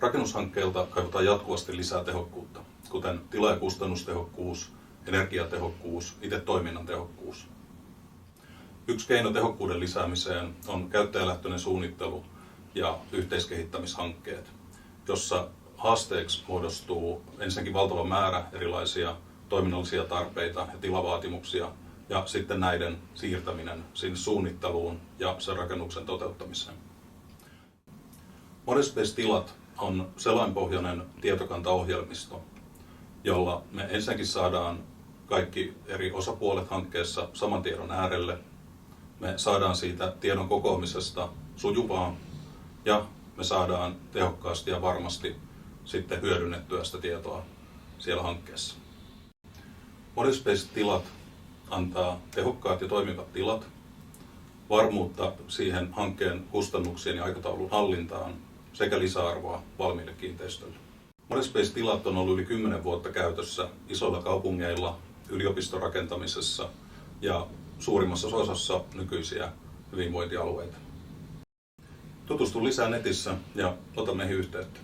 Rakennushankkeilta kaivataan jatkuvasti lisää tehokkuutta, kuten tila- ja kustannustehokkuus, energiatehokkuus, itse toiminnan tehokkuus. Yksi keino tehokkuuden lisäämiseen on käyttäjälähtöinen suunnittelu ja yhteiskehittämishankkeet, jossa haasteeksi muodostuu ensinnäkin valtava määrä erilaisia toiminnallisia tarpeita ja tilavaatimuksia ja sitten näiden siirtäminen sinne suunnitteluun ja sen rakennuksen toteuttamiseen. Modespace-tilat on selainpohjainen tietokantaohjelmisto, jolla me ensinnäkin saadaan kaikki eri osapuolet hankkeessa saman tiedon äärelle. Me saadaan siitä tiedon kokoamisesta sujuvaa ja me saadaan tehokkaasti ja varmasti sitten hyödynnettyä sitä tietoa siellä hankkeessa. Modespace-tilat antaa tehokkaat ja toimivat tilat, varmuutta siihen hankkeen kustannuksien ja aikataulun hallintaan sekä lisäarvoa valmiille kiinteistöille. Modespace-tilat on ollut yli 10 vuotta käytössä isoilla kaupungeilla, yliopistorakentamisessa ja suurimmassa osassa nykyisiä hyvinvointialueita. Tutustu lisää netissä ja ota meihin yhteyttä.